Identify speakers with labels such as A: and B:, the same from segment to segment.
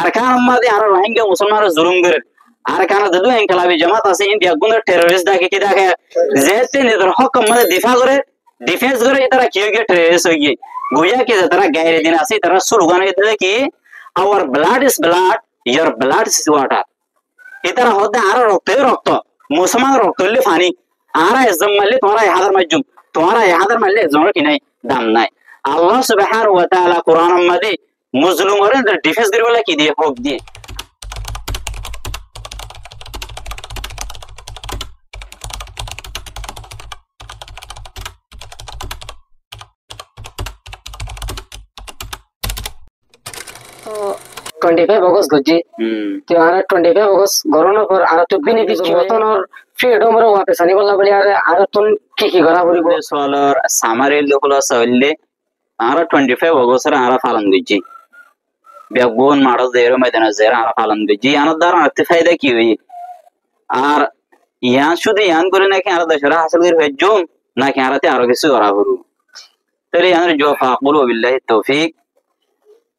A: arkan madi ara rohingya musulman zulum gir arkan dadu inkalabi jamaat ase india gundar terrorist dake ki dake zete nidar hok madi difa gore defense gore itara kiyoge terrorist hoye goya ki tara gaire din ase tara slogan ide ki our blood is blood your blood is water itara hoda ara rokto musulman rokto le fani ara ezam malle tora hadar majum tora hadar malle ezam ki nai dam nai Allah subhanahu wa ta'ala Quran madi মুসলিম ওরে defence করি বলে কি দিয়ে হোক দিয়ে
B: तो 25 अगस्त गजी तो आरा 25 अगस्त गरन पर आरा तो बेनिफिट मतन और फ्रीडम रो वापस आनी बोला बोली आरा तुम की गरा बरिबो
A: सोलर सामारे लोकल सवल्ले आरा 25 अगस्त रा आरा फालन गजी बेगोन माडो देरो मैदान जेरा आरा फालन गजी अनदार अति फायदा की हुई আর ইয়ান শুধু ইয়ান করে নাকি আরা দশরা হাসিল করে ভেজুম নাকি আরাতে আরো কিছু করা হরু তাহলে ইয়ানের জবাব ফাকুল বিল্লাহি তৌফিক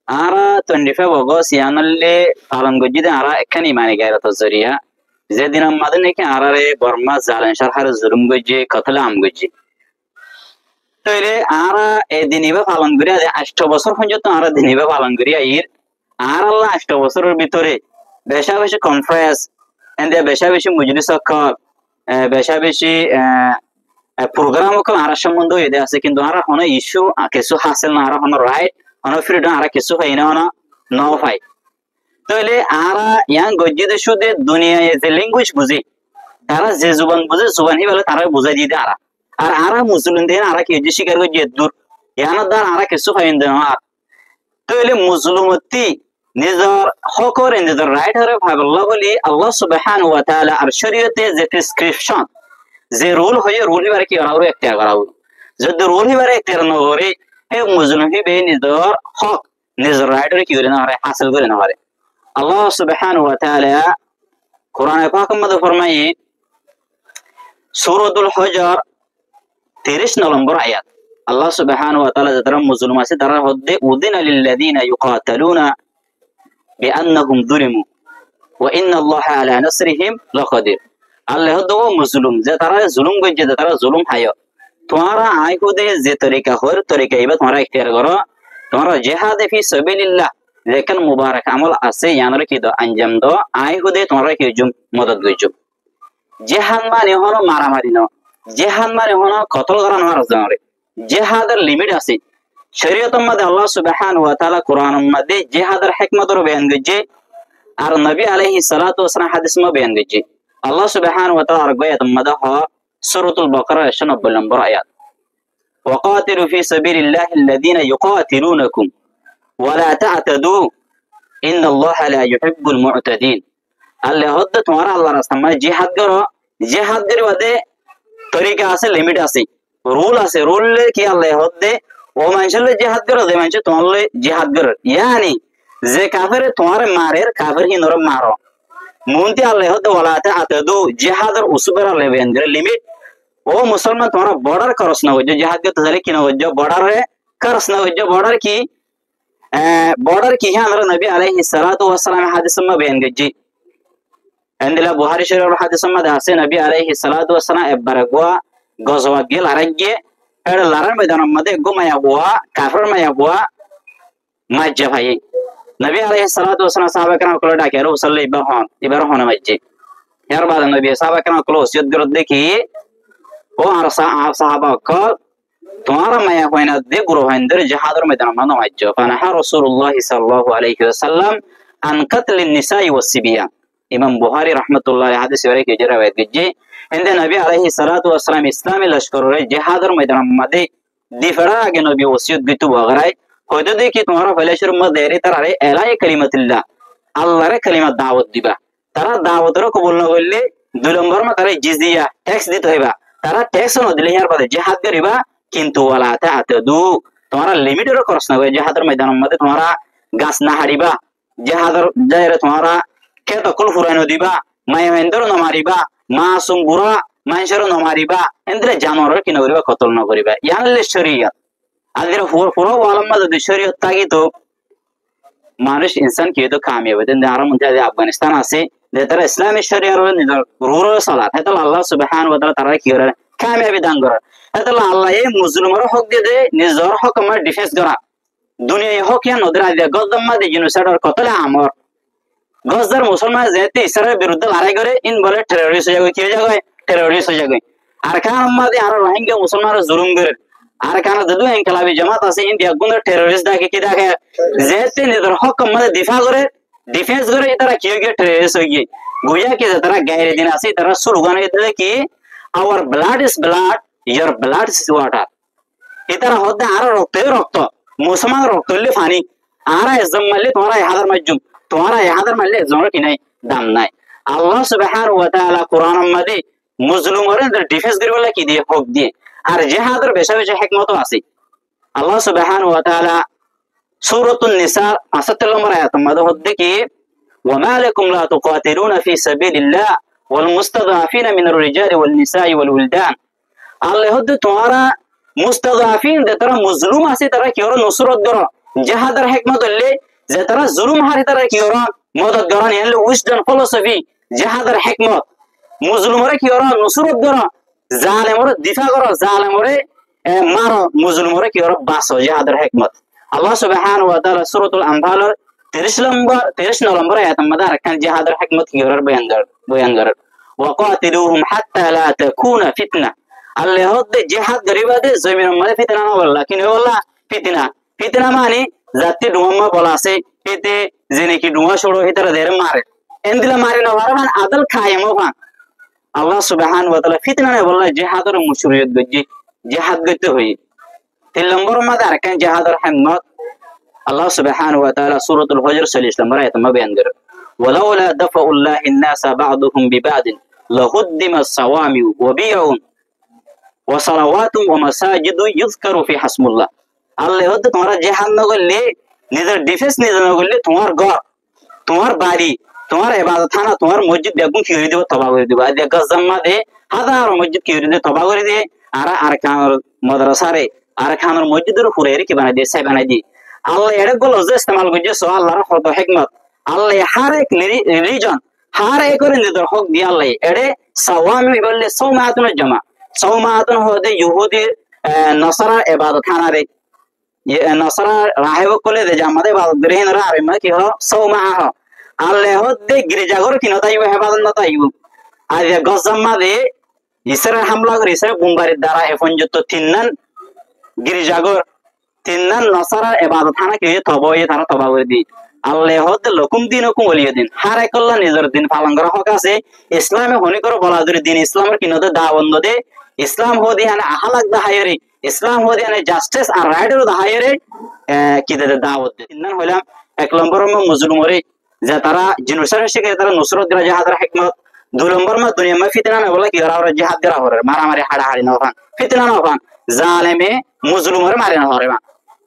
A: আরা 25 অগস্ট ইয়ানলে পালন গজিদে আরা এখানে মানে গায়রত জরিয়া যেদিন আমাদের নাকি আরারে বর্মা জালেন সরকার জুলুম গজি কতলা আম গজি তাহলে আরা এই দিনিবা পালন করিয়া 8 বছর পর্যন্ত আরা দিনিবা পালন করিয়া ইর আর আল্লাহ 8 বছরের ভিতরে বেশা বেশি কনফারেন্স এন্ড বেশা বেশি মজলিস বেশা বেশি প্রোগ্রাম আর সম্বন্ধ এদে আছে কিন্তু আর হন ইস্যু কিছু হাসিল না আর হন রাইট হন ফ্রিডম আর কিছু হয় না ন হয় তাহলে আর ইয়াং গজ্জিদে শুধু দুনিয়া যে ল্যাঙ্গুয়েজ বুঝি তারা যে জুবান বুঝে জুবান হি বলে তারা বুঝাই দিতে আর আর মুসলিম দেন আর কি যে স্বীকার করে দূর ইয়ানার দ্বার আর কিছু হয় না তাহলে মুসলিমতি নিজর হকর নিজর রাইট হরে ভাবল্লাহ বলি আল্লাহ সুবহানাহু ওয়া তাআলা আর শরীয়তে যে প্রেসক্রিপশন যে রুল হয় রুল হিবারে কি করা এখতিয়ার করা যদি রুল হিবারে এখতিয়ার না করে হে মুসলিম হিবে নিজর হক নিজর রাইট হরে কি করে না হরে হাসিল করে না হরে আল্লাহ সুবহানাহু ওয়া তাআলা কোরআনে পাকের মধ্যে ফরমায় সূরাতুল হজর 30 নম্বর আয়াত আল্লাহ সুবহানাহু ওয়া তাআলা যারা মুসলিম আছে তারা হদ্দে উদিনা লিল্লাযিনা ইউকাতালুনা বিআন্নাহুম যুলিমু ওয়া ইন্নাল্লাহা আলা নাসরিহিম লাকাদির আল্লাহ দো মুসলিম যে তারা জুলুম গজে তারা জুলুম হায় তোমারা আই খুদে যে তরিকা হর তরিকা ইবা তোমরা ইখতিয়ার করো তোমরা জিহাদ ফি সাবিলিল্লাহ যেখান মুবারক আমল আছে ইয়ানর কি দো আঞ্জাম দো আই খুদে তোমরা কি জুম মদদ গজু জিহাদ মানে হলো মারামারি ন জিহাদ মানে হলো কতল করা নর জনরে জিহাদের লিমিট আছে শরীয়তের মধ্যে আল্লাহ সুবহানাহু ওয়া তাআলা কোরআনের মধ্যে জিহাদের হিকমতর বয়ান গজে আর নবী আলাইহিস সালাতু ওয়াস সালাম হাদিস মধ্যে বয়ান গজে আল্লাহ সুবহানাহু ওয়া তাআলা আয়াতের মধ্যে সূরাতুল বাকারা 90 নম্বর আয়াত ওয়াকাতিলু ফি সাবিলিল্লাহি আল্লাযীনা ইউকাতিলুনাকুম ওয়া লা তা'তাদু ইন্নাল্লাহা লা ইউহিব্বুল মু'তাদিন আল্লাহ হদ্দ তোমরা আল্লাহর রাস্তায় মানে জিহাদ করো জিহাদের মধ্যে তরিকা আছে লিমিট আছে রুল আছে রুল কি আল্লাহ হদ্দে ও মানুষের জিহাদ করো যে মানুষ তোমার জিহাদ করো ইয়ানি যে কাফেরে তোমার মারের কাফের হি নরম মারো মুনতি আল্লাহ হদ্দে ওয়ালাতে আতাদু জিহাদের উসুবের আল্লাহ বেন করে লিমিট ও মুসলমান তোমরা বর্ডার করস না হইজো জিহাদ করতে হলে কি না হইজো বর্ডারে করস না হইজো বর্ডার কি হ্যাঁ আমরা নবী আলাইহিস সালাতু ওয়াস সালাম হাদিস মে বেন গজি এন্দিলা বুখারী শরীফের হাদিস মে আছে নবী আলাইহিস সালাতু ওয়াস সালাম এবারগোয়া গজওয়া গেল আরাগে এর লারার ময়দানের মধ্যে গোমায়া হুয়া কাফের মায়া হুয়া মাজ্জা ভাই নবী আলাইহিস সালাতু ওয়াস সালাম সাহাবা کرام কল ডাকে রাসূল ইবার হন মাজ্জে এর বাদ নবী সাহাবা کرام কল ওসিয়ত গরদ দেখি ও আর সাহাবা কল তোমারা মায়া হয়না দে গুরু হইন্দর জিহাদের ময়দানের মধ্যে মাজ্জা ফানাহা রাসূলুল্লাহ সাল্লাল্লাহু আলাইহি ওয়াসাল্লাম আন কাতলিন নিসাই ওয়াস সিবিয়ান ইমাম বুখারী রাহমাতুল্লাহ আলাইহি হাদিস ওয়ারে কে জরাওয়াত গজি এন্ড নবী আলাইহিস সালাতু ওয়াস সালাম ইসলামী লশকরের জিহাদের ময়দানের মধ্যে দিফরা আগে নবী ওসিয়ত গিতু বগরাই হয়তো দেখি তোমার ফলেশের মধ্যে এর তারে এলাই কালিমাতুল্লাহ আল্লাহর কালিমা দাওয়াত দিবা তারা দাওয়াতর কবুল না করলে দুই নম্বর মা তারে জিজিয়া ট্যাক্স দিতে হইবা তারা ট্যাক্স না দিলে ইয়ার বাদে জিহাদ করিবা কিন্তু ওয়ালা তা'তাদু তোমরা লিমিটের করছ না জিহাদের ময়দানের মধ্যে তোমরা গাছ না হারিবা জিহাদের জায়রে তোমরা খেত কল ফুরানো দিবা মায়ামেন্দর না মারিবা মাসুম বুড়া মানুষের না মারিবা এন্দ্রে জানোয়ারের কি না করিবা কতল না করিবা ইয়ানলে শরীয়ত আদের পুরো আলম যদি শরীয়ত থাকি তো মানুষ ইনসান কি তো কামিয়াব দেন আর মধ্যে আফগানিস্তান আছে যে তারা ইসলামী শরিয়ার নিজের রুরো সালাত এটা আল্লাহ সুবহানাহু ওয়া তাআলা তারা কি করে কামিয়াবি দান করে এটা আল্লাহ এই মুসলিমের হক দিয়ে নিজের হক আমার ডিফেন্স করা দুনিয়ায় হক ইয়া নদীর আদিয়া গদ্দাম্মা দি জিনোসাইডর কতলে আমর গজদার মুসলমান যেতে ইসরায়েলের বিরুদ্ধে লড়াই করে ইন বলে টেররিস্ট হয়ে যাবে কি হয়ে যাবে টেররিস্ট হয়ে যাবে আর কান আমাদের আর রোহিঙ্গা মুসলমানরা জুলুম করে আর কান যদু ইনকিলাবি জামাত আছে ইন্ডিয়া গুন্ডা টেররিস্ট দেখে কি দেখে যেতে নিজের হক আমাদের দিফা করে ডিফেন্স করে তারা কি হয়ে টেররিস্ট হয়ে গিয়ে গোয়া কি তারা গায়ের দিন আছে তারা স্লোগান দিলে কি our blood is blood your blood is water এটারা হতে আর রক্ত মুসলমান রক্ত হলে ফানি আর এজম মারলে তোমরা 1000 মাজুম তোমরা 1000 মারলে এজমের কি নাই দাম নাই আল্লাহ সুবহানাহু ওয়া তাআলা কোরআনের মধ্যে মুসলিমদের ডিফেন্স করিবলা কি দিয়ে হক দিয়ে আর জিহাদের বেশি বেশি হিকমত আছে আল্লাহ সুবহানাহু ওয়া তাআলা সূরাতুন নিসা 68 নম্বর আয়াতের মধ্যে হচ্ছে কি ওয়া মা লাকুম লা তুকাতিলুনা ফি সাবিলিল্লাহ ওয়াল মুস্তাদআফিনা মিনার রিজালি ওয়াল নিসাই ওয়াল উলদান আল্লাহ হচ্ছে তোমরা মুস্তাদআফিন যে তারা মজলুম আছে তারা কি ওরা নসরত করো জিহাদের হিকমত হলে যে তারা জুলুম হারি তারা কি ওরা মদদ করেন এলে উইজডম ফিলোসফি জিহাদের হিকমত মুজলুমরে কি ওরা নসরত করো জালেমরে দিফা করো জালেমরে মারো মুজলুমরে কি ওরা বাঁচো জিহাদের হিকমত আল্লাহ সুবহানাহু ওয়া তাআলা সূরাতুল আনফাল 30 নম্বর আয়াতের মধ্যে আরেকখান জিহাদের হিকমত কি ওরা বয়ান করে ওয়াকাতিলুহুম হাত্তা লা তাকুনা ফিতনা আল্লাহ হদ্দে জিহাদ গরিবাদে জমিনের মধ্যে ফিতনা না বললা কি বললা ফিতনা মানে জাতি ডুমা বলা আছে এতে জেনে কি ডুমা ছড়ো হিতারা দের মারে এন্দিলা মারে না ওয়ারান আদল খায়মো ফান আল্লাহ সুবহানাহু ওয়া তাআলা ফিতনা না বললা জিহাদের মুশরিয়ত গজি জিহাদ গতে হই 3 নম্বর মধ্যে আরেকখান জিহাদের হিম্মত আল্লাহ সুবহানাহু ওয়া তাআলা সূরাতুল হজর 40 নম্বর আয়াতে বয়ান করে ওয়ালাউলা দাফাউল্লাহি الناس بعضهم ببعض لهدم الصوامع وبيع وصلوات ومساجد يذكر في حسب الله আল্লাহ হতে তোমরা জিহাদ না করলে নিজের ডিফেন্স নিজে না করলে তোমার ঘর তোমার বাড়ি তোমার ইবাদত খানা তোমার মসজিদ বেগুন কি করে দিব তবা করে দিব আজ গজম্মা দে হাজার মসজিদ কি করে দিব তবা করে দে আর খানের মাদ্রাসারে আর খানের মসজিদের উপরে কি বানাই দিয়ে সাই বানাই দি আল্লাহ এর গুলো যে ইস্তেমাল করছে সো আল্লাহর হক হিকমত আল্লাহ হার এক রিলিজন হার এক করে নিজের হক দিয়ে আল্লাহ এড়ে সাওয়ামি বললে সৌমাতুন জামা সৌমাতুন হতে ইহুদি নসারা ইবাদত খানারে নসারা রাহেব কলে দে আমাদের ইবাদত গ্রহণ রা আর কি হ সৌমা হ আল্লাহ হতে গির্জাঘর কি না তাইব ইবাদত না তাইব আজ গজম্মা দে ইসরায়েল হামলা করে ইসরায়েল বোমবারির দ্বারা এখন যত তিননান গির্জাঘর তিননান নসারা ইবাদত খানা কি তবয়ে তারা তবা করে দি আল্লাহ হতে লকুম দিনকুম ওলিয়া দিন হার একল্লা নিজের দিন পালন করা হক আছে ইসলামে হনি করে বলা ধরে দিন ইসলামের কিনতে দাবন্ধ দে ইসলাম হদি হানে আহালাক দাহায়রে ইসলাম হদি হানে জাস্টিস আর রাইটের দাহায়রে কি দে দাওয়াত দে তিননান হইলাম 1 নম্বর মুসলিমরে যে তারা জিনোসাইড শিখে তারা নসরত দিলা জিহাদের হিকমত 2 নম্বর মা দুনিয়া মে ফিতনা না বলা কি ওরা জিহাদ করা হরে মারামারি হাড়াহাড়ি না ফান ফিতনা না ফান জালেমে মুসলিমরে মারে না হরে মা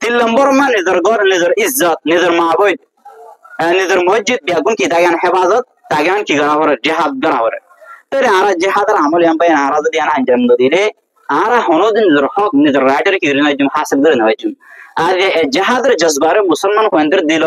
A: 3 নম্বর মা নিজের ঘর নিজের ইজ্জত নিজের মাবুদ নিজের মসজিদ বেগুন কি তাগান হেফাজত তাগান কি করা হরে জিহাদ করা হরে তারে আর জিহাদের আমল এম পাই আর যদি আনা আঞ্জাম দিলে আর হনদিন নিজের হক নিজের রাইটের কি রিনা জুম হাসিল করে নয়ছুম আর জিহাদের জজবারে মুসলমান কোয়েন্দ্র দিল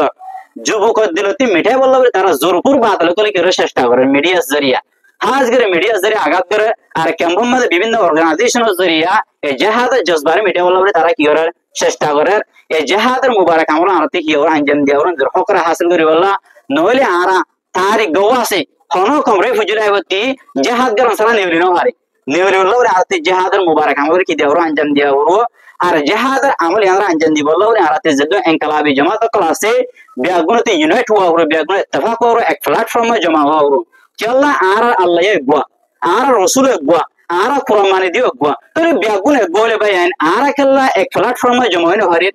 A: যুবক দিল তি মিঠাই বলল তারা জোরপুর বাতল করে করে চেষ্টা করে মিডিয়া জরিয়া হাজ করে মিডিয়া জরিয়া আঘাত করে আর ক্যাম্পের মধ্যে বিভিন্ন অর্গানাইজেশনের জরিয়া এই জিহাদের জজবারে মিঠাই বলল তারা কি করে চেষ্টা করে এই জিহাদের মুবারক আমরা আরতে কি ওরা আঞ্জাম দিয়ে ওরা হকরা হাসিল করে বলল নইলে আরা তারিখ গওয়া আছে হনো কমরে ফুজুলাইবতি জিহাদ গরন সারা নেউলিনো হারি নেউলি বলল আরতে জিহাদের মুবারক আমরা কি দিয়ে ওরা আঞ্জাম দিয়ে ওরা আর জিহাদের আমল আমরা আঞ্জাম দি বলল আরতে যদ ইনকিলাবি জামাত ক্লাসে বেগুনতে ইউনাইট হওয়া ওরা বেগুন ইত্তেফাক ওরা এক প্ল্যাটফর্মে জমা হওয়া ওরা চল্লা আর আল্লাহ একবা আর রাসূল একবা আর কোরআন মানে দিও একবা তবে বেগুন একবলে বাইন আর কেল্লা এক প্ল্যাটফর্মে জমা হইনো হারি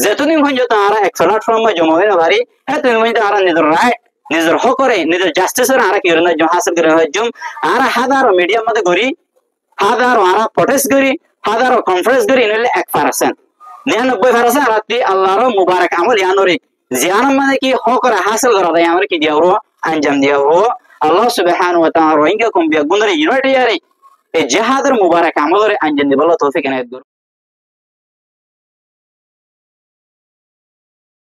A: যেতদিন হইন যত আর এক প্ল্যাটফর্মে জমা হইনো হারি এতদিন হইন আর নিজের রাইট নিজের হক করে নিজের জাস্টিসের আর কি না হাসিল করে হজুম আর হাজারো মিডিয়া মধ্যে করি হাজারো আর প্রটেস্ট করি হাজারো কনফারেন্স করি নিলে 1% 99% রাত্রি আল্লাহর মুবারক আমল ইয়ানরে জিয়ান মানে কি হক করে হাসিল করা দেয় আমরা কি দিয়াও আঞ্জাম দিয়াও আল্লাহ সুবহানাহু ওয়া তাআলা রোহিঙ্গা কম বিয়া গুনরে ইউনাইট ইয়ারে এই জিহাদের মুবারক আমলরে আঞ্জাম দিবল্লাহ তৌফিক এনায়েত